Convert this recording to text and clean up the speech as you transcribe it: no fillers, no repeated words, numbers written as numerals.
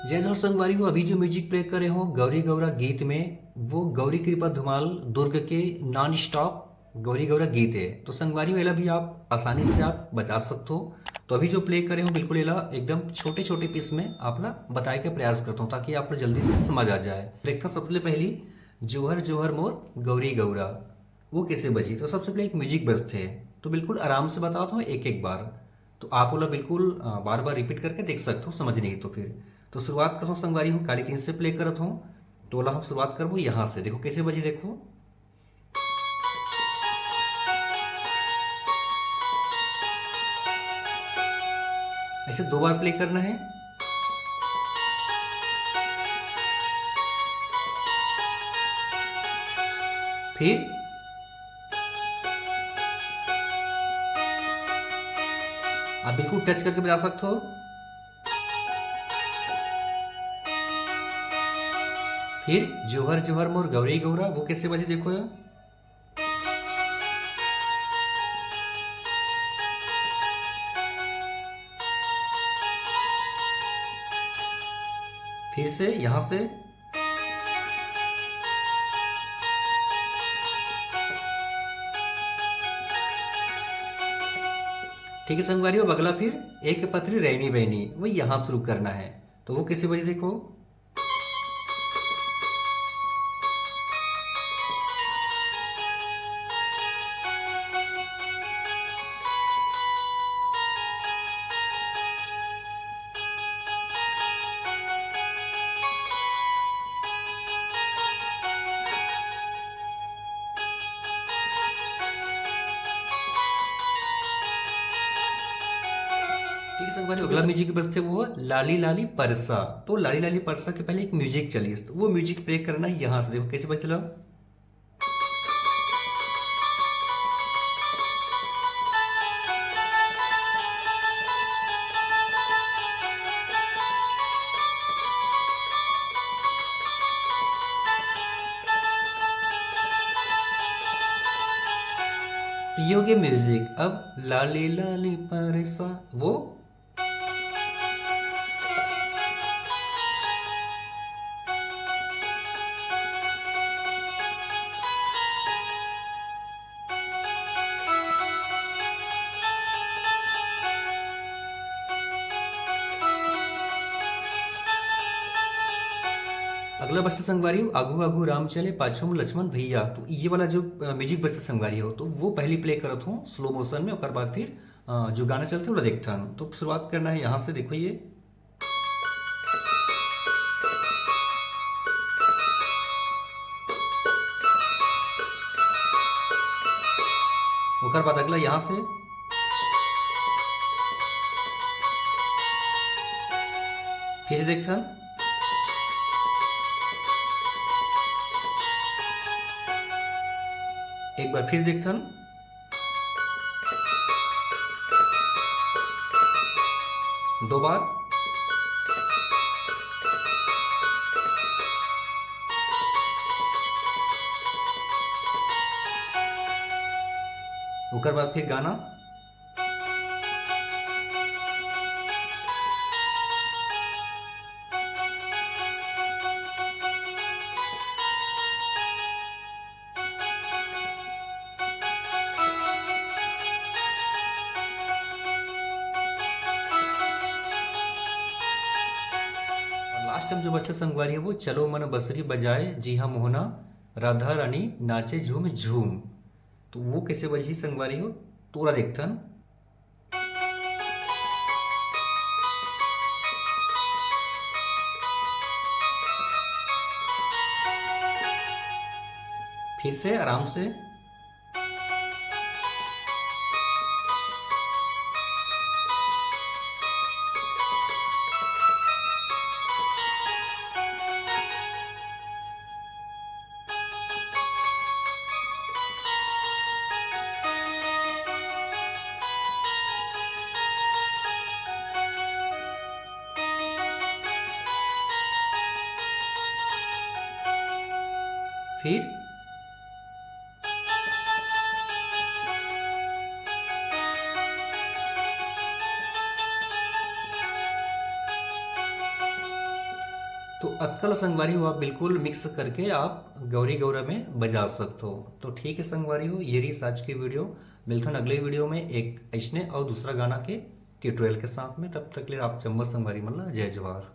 जय जोहर संगवारी हो। अभी जो म्यूजिक प्ले करे हो गौरी गौरा गीत में, वो गौरी कृपा धुमाल दुर्ग के नॉन स्टॉप गौरी गौरा गीत है। तो संगवारी वाला भी आप आसानी से आप बजा सकते हो। तो अभी जो प्ले करे हो बिल्कुल एला एकदम छोटे छोटे पीस में आप ला बताए के प्रयास करता हूँ ताकि आप जल्दी से समझ आ जाए। देखता सबसे पहली जोहर जोहर मोर गौरी गौरा वो कैसे बजी। तो सबसे पहले एक म्यूजिक बजते हैं, तो बिल्कुल आराम से बताता हूँ एक एक बार। तो आप बोला बिल्कुल बार बार रिपीट करके देख सकते हो, समझ नहीं तो फिर। तो शुरुआत करता हूँ संगवारी हूँ, काली तीन से प्ले करत हूँ। तो बोला हम शुरुआत करबो यहाँ से, देखो कैसे बजी देखो। ऐसे दो बार प्ले करना है। फिर आप बिल्कुल टच करके बजा सकते हो। फिर जोहर जोहर मोर गौरी गौरा वो कैसे बजे देखो यार। फिर से यहाँ से। ठीक है संगवारी, अब अगला फिर एक पत्री रहनी बहनी वो यहाँ शुरू करना है। तो वो कैसे बजे देखो। ठीक है संगवारी, अगला म्यूजिक बजते वो लाली लाली परसा। तो लाली लाली परसा के पहले एक म्यूजिक चली, तो वो म्यूजिक प्ले करना है यहाँ से, देखो कैसे बजते लो। तो ये हो गया म्यूजिक। अब लाली लाली परसा वो। अगला बजता संगवारी हो आगू आगू राम चले पाछू में लक्ष्मण भैया। तो ये वाला जो म्यूजिक बजता संगवारी हो तो वो पहली प्ले करत हूँ स्लो मोशन में, और बाद फिर जो गाना चलते हैं वो देखता हूँ। तो शुरुआत करना है यहाँ से, देखो ये। ओकर बाद अगला यहाँ से। फिर से देखता हूँ। एक बार फिर देखता हूँ। दो बार। ओकर बाद फिर गाना। और लास्ट में जो बजता संगवारी है वो चलो मन बसरी बजाए जी हाँ मोहना राधा रानी नाचे झूम झूम। तो वो कैसे बजी संगवारी हो तोरा देखता हूँ। फिर से आराम से। फिर तो अतकल संगवारी हो आप बिल्कुल मिक्स करके आप गौरी गौरा में बजा सकते हो। तो ठीक है संगवारी हो, ये रही आज की वीडियो। मिलते हैं अगले वीडियो में एक ऐसने और दूसरा गाना के ट्यूटोरियल के साथ में। तब तक के लिए आप चम्मच संगवारी मल्ला जय जवाहर।